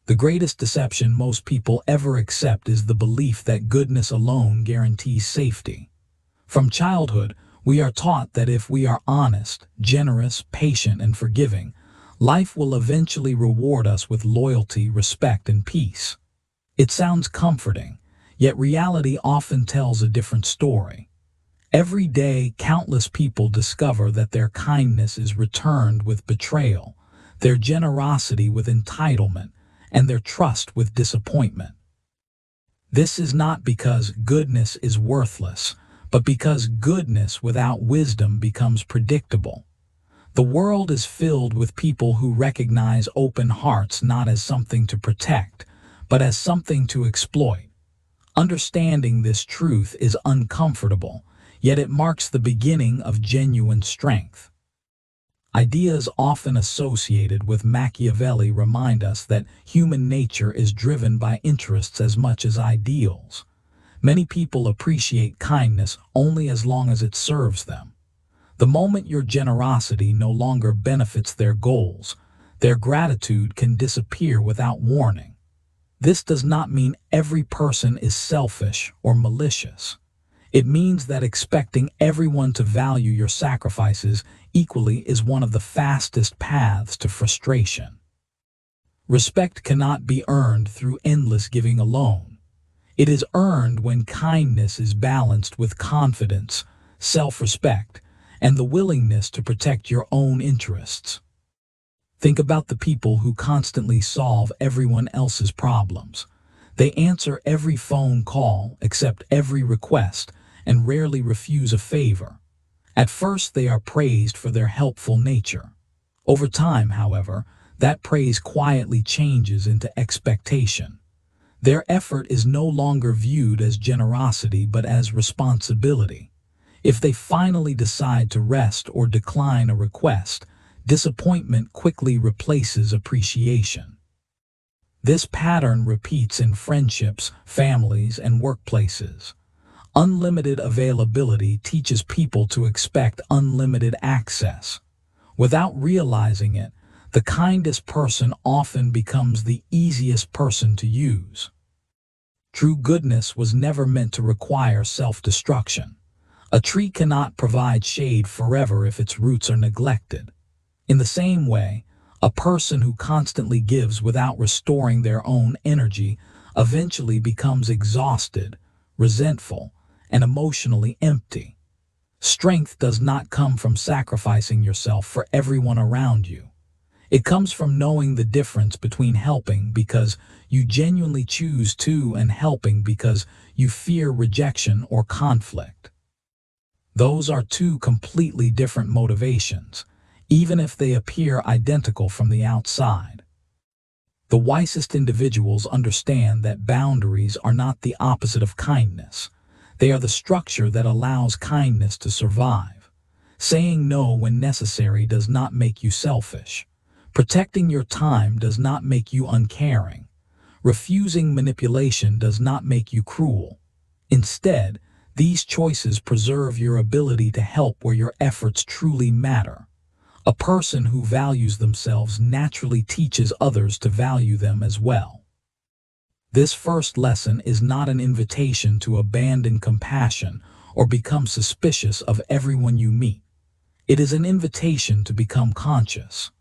The greatest deception most people ever accept is the belief that goodness alone guarantees safety. From childhood, we are taught that if we are honest, generous, patient, and forgiving, life will eventually reward us with loyalty, respect, and peace. It sounds comforting, yet reality often tells a different story. Every day, countless people discover that their kindness is returned with betrayal, their generosity with entitlement, and their trust with disappointment. This is not because goodness is worthless, but because goodness without wisdom becomes predictable. The world is filled with people who recognize open hearts not as something to protect, but as something to exploit. Understanding this truth is uncomfortable, yet it marks the beginning of genuine strength. Ideas often associated with Machiavelli remind us that human nature is driven by interests as much as ideals. Many people appreciate kindness only as long as it serves them. The moment your generosity no longer benefits their goals, their gratitude can disappear without warning. This does not mean every person is selfish or malicious. It means that expecting everyone to value your sacrifices equally is one of the fastest paths to frustration. Respect cannot be earned through endless giving alone. It is earned when kindness is balanced with confidence, self-respect, and the willingness to protect your own interests. Think about the people who constantly solve everyone else's problems. They answer every phone call, accept every request, and rarely refuse a favor. At first, they are praised for their helpful nature. Over time, however, that praise quietly changes into expectation. Their effort is no longer viewed as generosity but as responsibility. If they finally decide to rest or decline a request, disappointment quickly replaces appreciation. This pattern repeats in friendships, families, and workplaces. Unlimited availability teaches people to expect unlimited access. Without realizing it, the kindest person often becomes the easiest person to use. True goodness was never meant to require self-destruction. A tree cannot provide shade forever if its roots are neglected. In the same way, a person who constantly gives without restoring their own energy eventually becomes exhausted, resentful, and emotionally empty. Strength does not come from sacrificing yourself for everyone around you. It comes from knowing the difference between helping because you genuinely choose to and helping because you fear rejection or conflict. Those are two completely different motivations, even if they appear identical from the outside. The wisest individuals understand that boundaries are not the opposite of kindness. They are the structure that allows kindness to survive. Saying no when necessary does not make you selfish. Protecting your time does not make you uncaring. Refusing manipulation does not make you cruel. Instead, these choices preserve your ability to help where your efforts truly matter. A person who values themselves naturally teaches others to value them as well. This first lesson is not an invitation to abandon compassion or become suspicious of everyone you meet. It is an invitation to become conscious.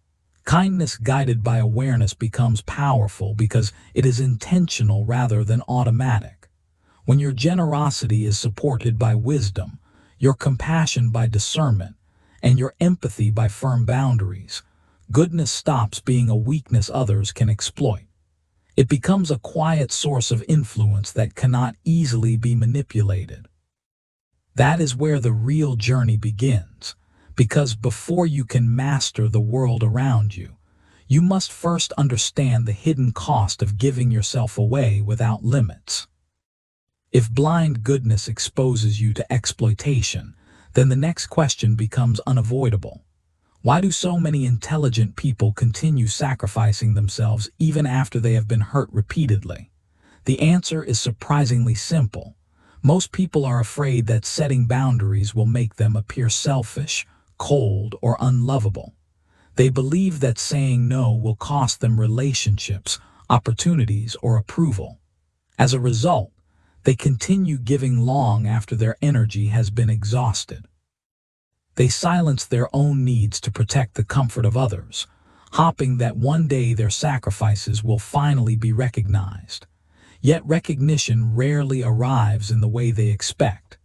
Kindness guided by awareness becomes powerful because it is intentional rather than automatic. When your generosity is supported by wisdom, your compassion by discernment, and your empathy by firm boundaries, goodness stops being a weakness others can exploit. It becomes a quiet source of influence that cannot easily be manipulated. That is where the real journey begins, because before you can master the world around you, you must first understand the hidden cost of giving yourself away without limits. If blind goodness exposes you to exploitation, then the next question becomes unavoidable. Why do so many intelligent people continue sacrificing themselves even after they have been hurt repeatedly? The answer is surprisingly simple. Most people are afraid that setting boundaries will make them appear selfish, cold, or unlovable. They believe that saying no will cost them relationships, opportunities, or approval. As a result, they continue giving long after their energy has been exhausted. They silence their own needs to protect the comfort of others, hoping that one day their sacrifices will finally be recognized. Yet recognition rarely arrives in the way they expect.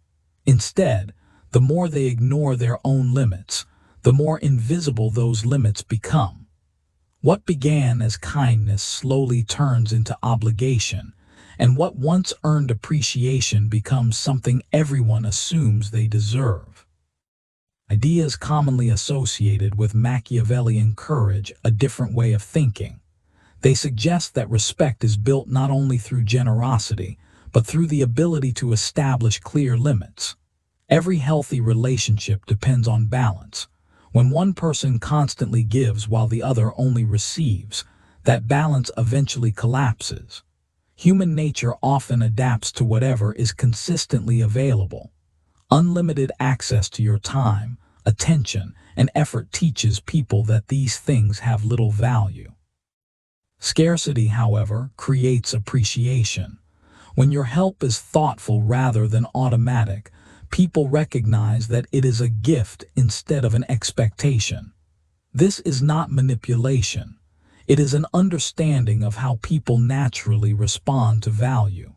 Instead, the more they ignore their own limits, the more invisible those limits become. What began as kindness slowly turns into obligation, and what once earned appreciation becomes something everyone assumes they deserve. Ideas commonly associated with Machiavellian courage, a different way of thinking. They suggest that respect is built not only through generosity, but through the ability to establish clear limits. Every healthy relationship depends on balance. When one person constantly gives while the other only receives, that balance eventually collapses. Human nature often adapts to whatever is consistently available. Unlimited access to your time, attention, and effort teaches people that these things have little value. Scarcity, however, creates appreciation. When your help is thoughtful rather than automatic, people recognize that it is a gift instead of an expectation. This is not manipulation. It is an understanding of how people naturally respond to value.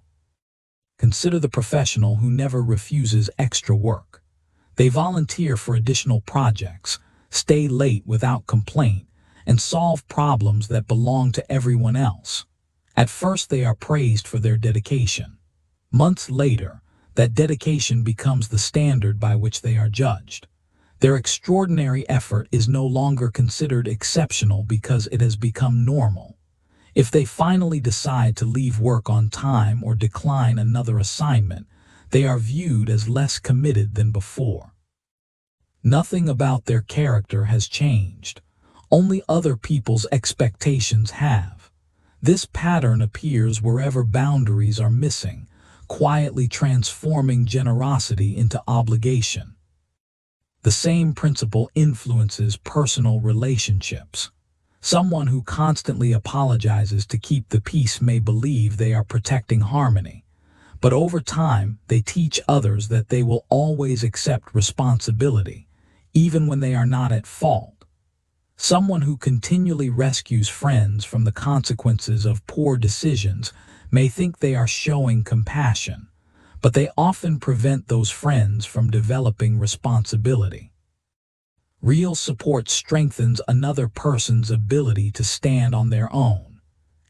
Consider the professional who never refuses extra work. They volunteer for additional projects, stay late without complaint, and solve problems that belong to everyone else. At first, they are praised for their dedication. Months later, that dedication becomes the standard by which they are judged. Their extraordinary effort is no longer considered exceptional because it has become normal. If they finally decide to leave work on time or decline another assignment, they are viewed as less committed than before. Nothing about their character has changed. Only other people's expectations have. This pattern appears wherever boundaries are missing, quietly transforming generosity into obligation. The same principle influences personal relationships. Someone who constantly apologizes to keep the peace may believe they are protecting harmony, but over time they teach others that they will always accept responsibility, even when they are not at fault. Someone who continually rescues friends from the consequences of poor decisions may think they are showing compassion, but they often prevent those friends from developing responsibility. Real support strengthens another person's ability to stand on their own.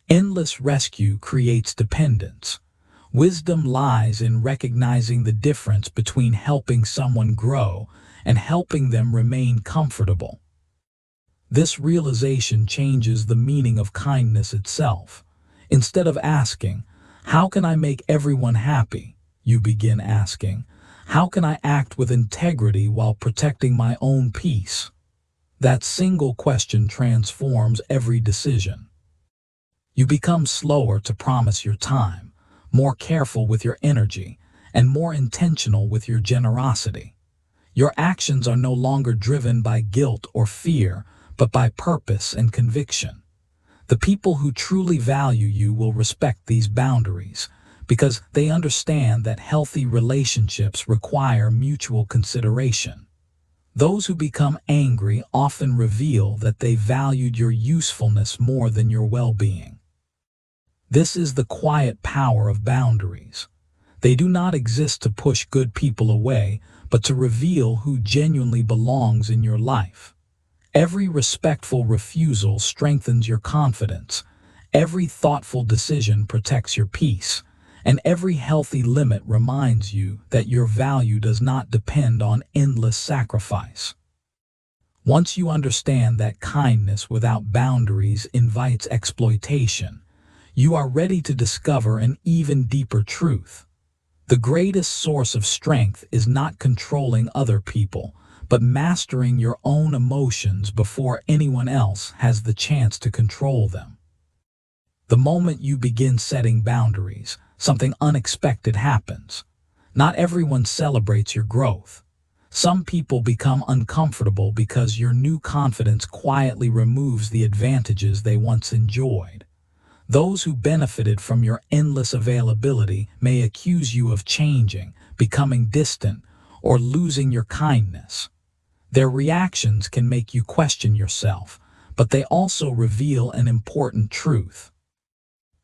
Endless rescue creates dependence. Wisdom lies in recognizing the difference between helping someone grow and helping them remain comfortable. This realization changes the meaning of kindness itself. Instead of asking, "How can I make everyone happy?" you begin asking, "How can I act with integrity while protecting my own peace?" That single question transforms every decision. You become slower to promise your time, more careful with your energy, and more intentional with your generosity. Your actions are no longer driven by guilt or fear, but by purpose and conviction. The people who truly value you will respect these boundaries because they understand that healthy relationships require mutual consideration. Those who become angry often reveal that they valued your usefulness more than your well-being. This is the quiet power of boundaries. They do not exist to push good people away, but to reveal who genuinely belongs in your life. Every respectful refusal strengthens your confidence. Every thoughtful decision protects your peace. And every healthy limit reminds you that your value does not depend on endless sacrifice. Once you understand that kindness without boundaries invites exploitation, you are ready to discover an even deeper truth. The greatest source of strength is not controlling other people, but mastering your own emotions before anyone else has the chance to control them. The moment you begin setting boundaries, something unexpected happens. Not everyone celebrates your growth. Some people become uncomfortable because your new confidence quietly removes the advantages they once enjoyed. Those who benefited from your endless availability may accuse you of changing, becoming distant, or losing your kindness. Their reactions can make you question yourself, but they also reveal an important truth.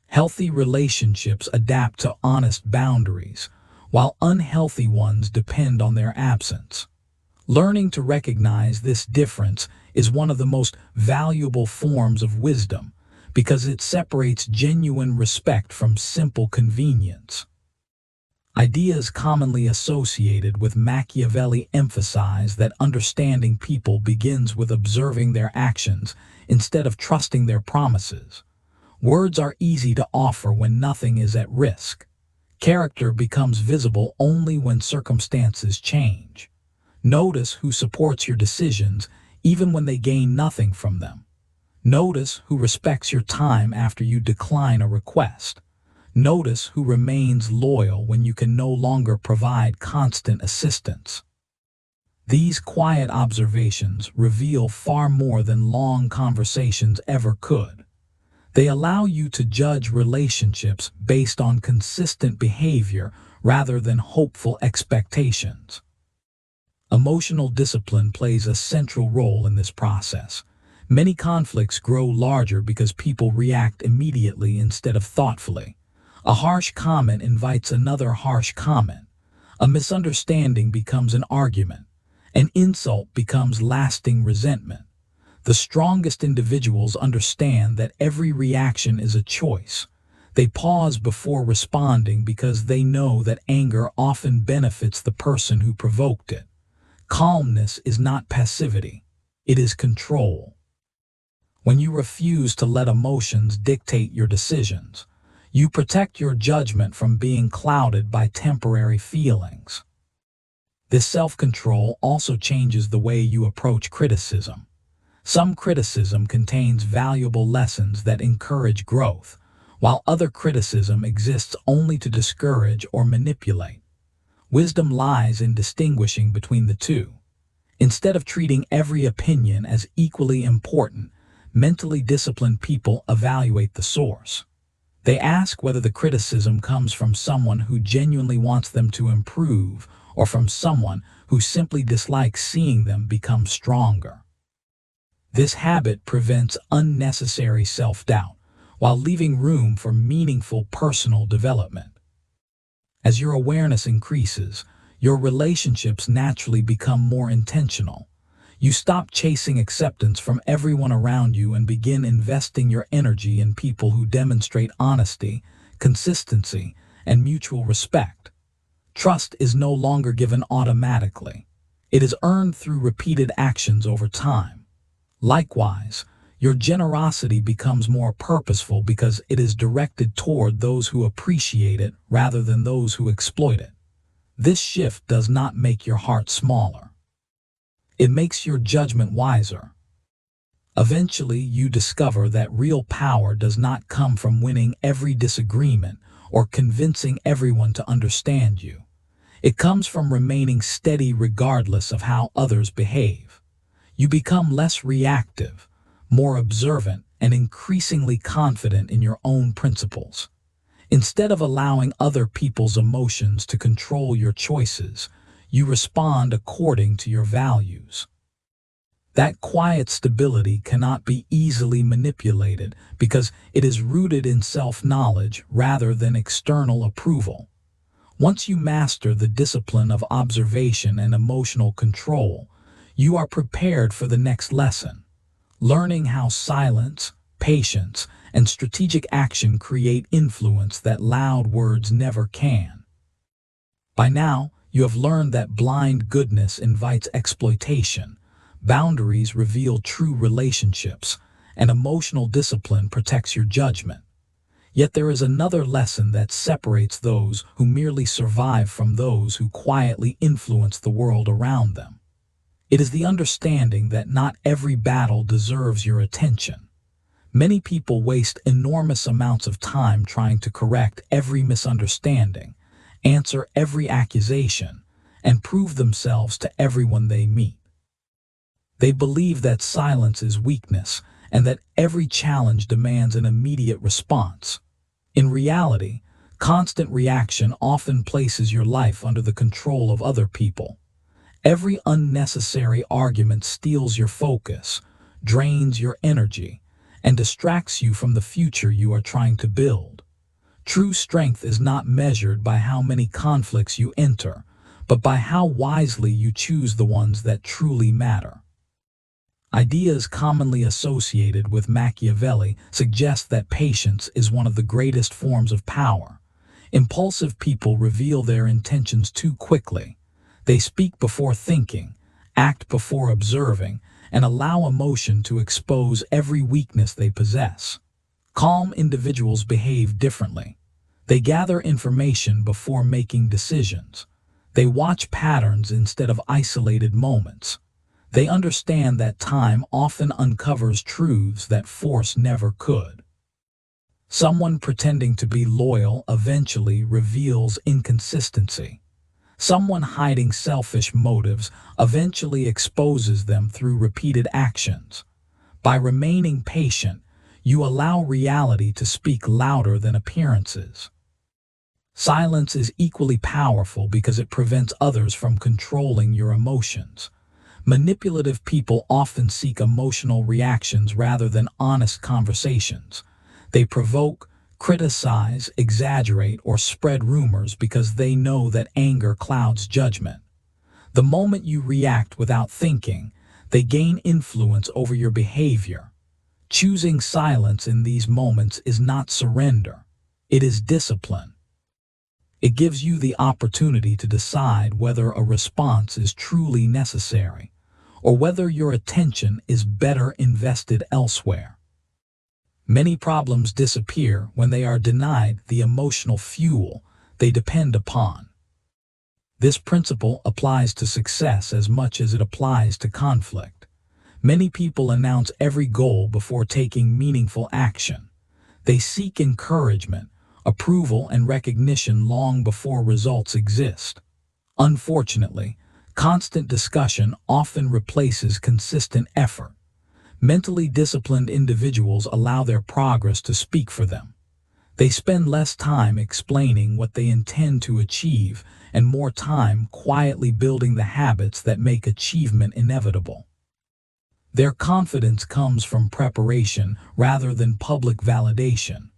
Healthy relationships adapt to honest boundaries, while unhealthy ones depend on their absence. Learning to recognize this difference is one of the most valuable forms of wisdom because it separates genuine respect from simple convenience. Ideas commonly associated with Machiavelli emphasize that understanding people begins with observing their actions instead of trusting their promises. Words are easy to offer when nothing is at risk. Character becomes visible only when circumstances change. Notice who supports your decisions even when they gain nothing from them. Notice who respects your time after you decline a request. Notice who remains loyal when you can no longer provide constant assistance. These quiet observations reveal far more than long conversations ever could. They allow you to judge relationships based on consistent behavior rather than hopeful expectations. Emotional discipline plays a central role in this process. Many conflicts grow larger because people react immediately instead of thoughtfully. A harsh comment invites another harsh comment. A misunderstanding becomes an argument. An insult becomes lasting resentment. The strongest individuals understand that every reaction is a choice. They pause before responding because they know that anger often benefits the person who provoked it. Calmness is not passivity. It is control. When you refuse to let emotions dictate your decisions, you protect your judgment from being clouded by temporary feelings. This self-control also changes the way you approach criticism. Some criticism contains valuable lessons that encourage growth, while other criticism exists only to discourage or manipulate. Wisdom lies in distinguishing between the two. Instead of treating every opinion as equally important, mentally disciplined people evaluate the source. They ask whether the criticism comes from someone who genuinely wants them to improve or from someone who simply dislikes seeing them become stronger. This habit prevents unnecessary self-doubt while leaving room for meaningful personal development. As your awareness increases, your relationships naturally become more intentional. You stop chasing acceptance from everyone around you and begin investing your energy in people who demonstrate honesty, consistency, and mutual respect. Trust is no longer given automatically. It is earned through repeated actions over time. Likewise, your generosity becomes more purposeful because it is directed toward those who appreciate it rather than those who exploit it. This shift does not make your heart smaller. It makes your judgment wiser. Eventually, you discover that real power does not come from winning every disagreement or convincing everyone to understand you. It comes from remaining steady regardless of how others behave. You become less reactive, more observant, and increasingly confident in your own principles. Instead of allowing other people's emotions to control your choices, you respond according to your values. That quiet stability cannot be easily manipulated because it is rooted in self-knowledge rather than external approval. Once you master the discipline of observation and emotional control, you are prepared for the next lesson, learning how silence, patience, and strategic action create influence that loud words never can. By now, you have learned that blind goodness invites exploitation, boundaries reveal true relationships, and emotional discipline protects your judgment. Yet there is another lesson that separates those who merely survive from those who quietly influence the world around them. It is the understanding that not every battle deserves your attention. Many people waste enormous amounts of time trying to correct every misunderstanding, answer every accusation, and prove themselves to everyone they meet. They believe that silence is weakness and that every challenge demands an immediate response. In reality, constant reaction often places your life under the control of other people. Every unnecessary argument steals your focus, drains your energy, and distracts you from the future you are trying to build. True strength is not measured by how many conflicts you enter, but by how wisely you choose the ones that truly matter. Ideas commonly associated with Machiavelli suggest that patience is one of the greatest forms of power. Impulsive people reveal their intentions too quickly. They speak before thinking, act before observing, and allow emotion to expose every weakness they possess. Calm individuals behave differently. They gather information before making decisions. They watch patterns instead of isolated moments. They understand that time often uncovers truths that force never could. Someone pretending to be loyal eventually reveals inconsistency. Someone hiding selfish motives eventually exposes them through repeated actions. By remaining patient, you allow reality to speak louder than appearances. Silence is equally powerful because it prevents others from controlling your emotions. Manipulative people often seek emotional reactions rather than honest conversations. They provoke, criticize, exaggerate, or spread rumors because they know that anger clouds judgment. The moment you react without thinking, they gain influence over your behavior. Choosing silence in these moments is not surrender. It is discipline. It gives you the opportunity to decide whether a response is truly necessary, or whether your attention is better invested elsewhere. Many problems disappear when they are denied the emotional fuel they depend upon. This principle applies to success as much as it applies to conflict. Many people announce every goal before taking meaningful action. They seek encouragement, approval, and recognition long before results exist. Unfortunately, constant discussion often replaces consistent effort. Mentally disciplined individuals allow their progress to speak for them. They spend less time explaining what they intend to achieve and more time quietly building the habits that make achievement inevitable. Their confidence comes from preparation rather than public validation.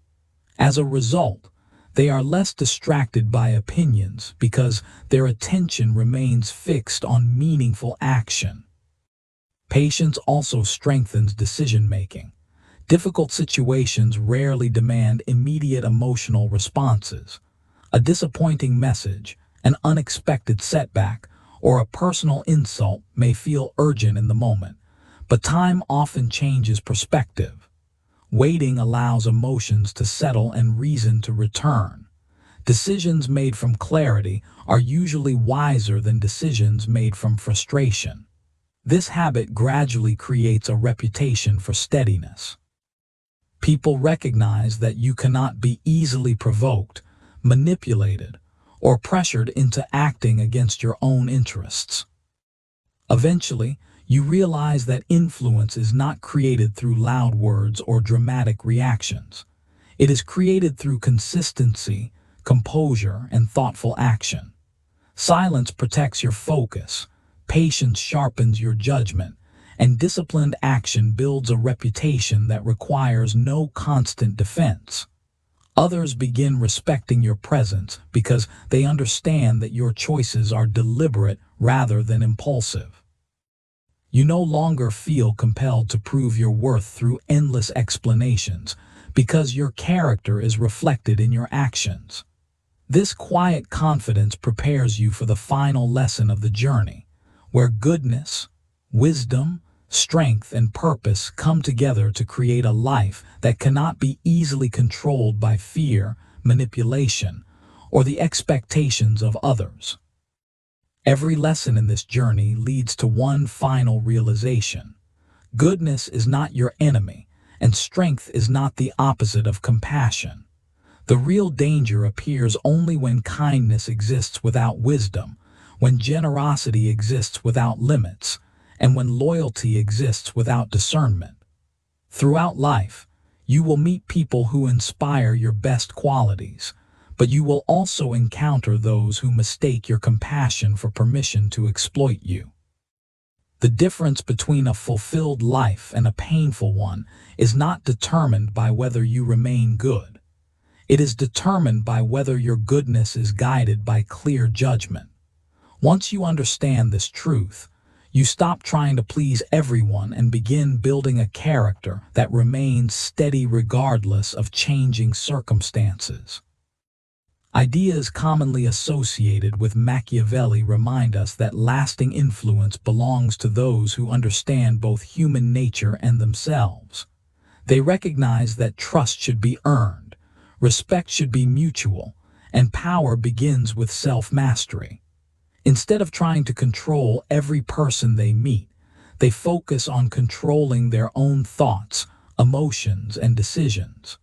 As a result, they are less distracted by opinions because their attention remains fixed on meaningful action. Patience also strengthens decision-making. Difficult situations rarely demand immediate emotional responses. A disappointing message, an unexpected setback, or a personal insult may feel urgent in the moment, but time often changes perspective. Waiting allows emotions to settle and reason to return. Decisions made from clarity are usually wiser than decisions made from frustration. This habit gradually creates a reputation for steadiness. People recognize that you cannot be easily provoked, manipulated, or pressured into acting against your own interests. Eventually, you realize that influence is not created through loud words or dramatic reactions. It is created through consistency, composure, and thoughtful action. Silence protects your focus, patience sharpens your judgment, and disciplined action builds a reputation that requires no constant defense. Others begin respecting your presence because they understand that your choices are deliberate rather than impulsive. You no longer feel compelled to prove your worth through endless explanations because your character is reflected in your actions. This quiet confidence prepares you for the final lesson of the journey, where goodness, wisdom, strength, and purpose come together to create a life that cannot be easily controlled by fear, manipulation, or the expectations of others. Every lesson in this journey leads to one final realization. Goodness is not your enemy, and strength is not the opposite of compassion. The real danger appears only when kindness exists without wisdom, when generosity exists without limits, and when loyalty exists without discernment. Throughout life, you will meet people who inspire your best qualities, but you will also encounter those who mistake your compassion for permission to exploit you. The difference between a fulfilled life and a painful one is not determined by whether you remain good. It is determined by whether your goodness is guided by clear judgment. Once you understand this truth, you stop trying to please everyone and begin building a character that remains steady regardless of changing circumstances. Ideas commonly associated with Machiavelli remind us that lasting influence belongs to those who understand both human nature and themselves. They recognize that trust should be earned, respect should be mutual, and power begins with self-mastery. Instead of trying to control every person they meet, they focus on controlling their own thoughts, emotions, and decisions.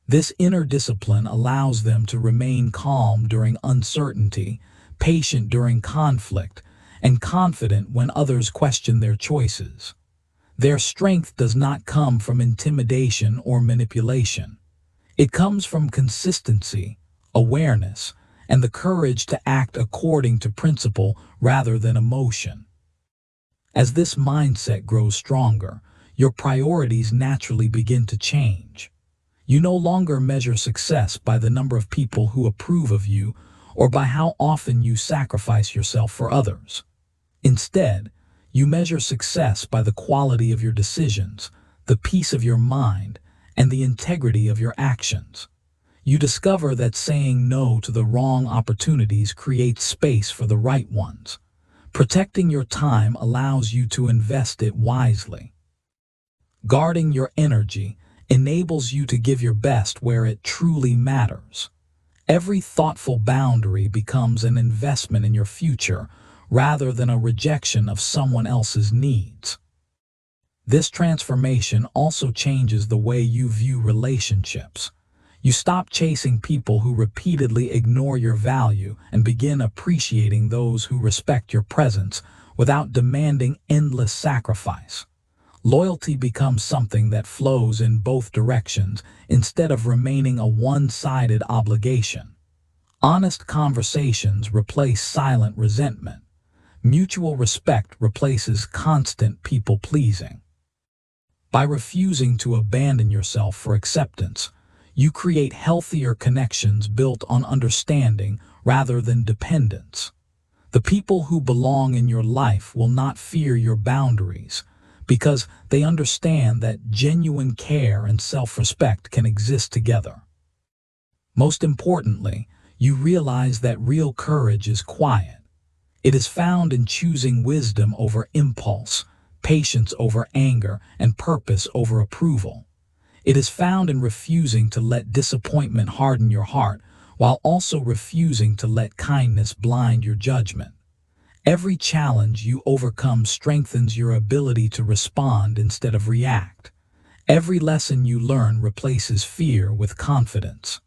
This inner discipline allows them to remain calm during uncertainty, patient during conflict, and confident when others question their choices. Their strength does not come from intimidation or manipulation. It comes from consistency, awareness, and the courage to act according to principle rather than emotion. As this mindset grows stronger, your priorities naturally begin to change. You no longer measure success by the number of people who approve of you or by how often you sacrifice yourself for others. Instead, you measure success by the quality of your decisions, the peace of your mind, and the integrity of your actions. You discover that saying no to the wrong opportunities creates space for the right ones. Protecting your time allows you to invest it wisely. Guarding your energy enables you to give your best where it truly matters. Every thoughtful boundary becomes an investment in your future rather than a rejection of someone else's needs. This transformation also changes the way you view relationships. You stop chasing people who repeatedly ignore your value and begin appreciating those who respect your presence without demanding endless sacrifice. Loyalty becomes something that flows in both directions instead of remaining a one-sided obligation. Honest conversations replace silent resentment. Mutual respect replaces constant people-pleasing. By refusing to abandon yourself for acceptance, you create healthier connections built on understanding rather than dependence. The people who belong in your life will not fear your boundaries, because they understand that genuine care and self-respect can exist together. Most importantly, you realize that real courage is quiet. It is found in choosing wisdom over impulse, patience over anger, and purpose over approval. It is found in refusing to let disappointment harden your heart, while also refusing to let kindness blind your judgment. Every challenge you overcome strengthens your ability to respond instead of react. Every lesson you learn replaces fear with confidence.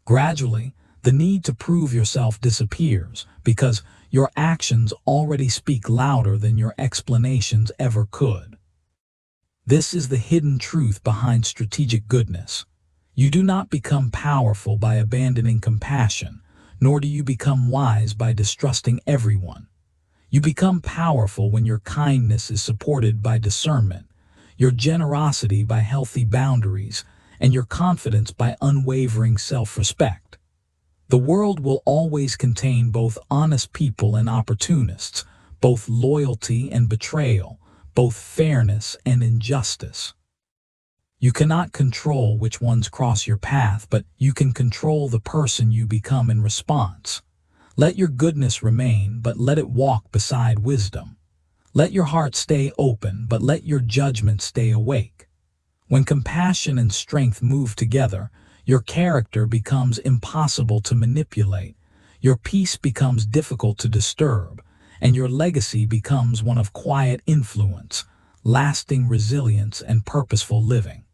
Gradually, the need to prove yourself disappears because your actions already speak louder than your explanations ever could. This is the hidden truth behind strategic goodness. You do not become powerful by abandoning compassion, nor do you become wise by distrusting everyone. You become powerful when your kindness is supported by discernment, your generosity by healthy boundaries, and your confidence by unwavering self-respect. The world will always contain both honest people and opportunists, both loyalty and betrayal, both fairness and injustice. You cannot control which ones cross your path, but you can control the person you become in response. Let your goodness remain, but let it walk beside wisdom. Let your heart stay open, but let your judgment stay awake. When compassion and strength move together, your character becomes impossible to manipulate, your peace becomes difficult to disturb, and your legacy becomes one of quiet influence, lasting resilience, and purposeful living.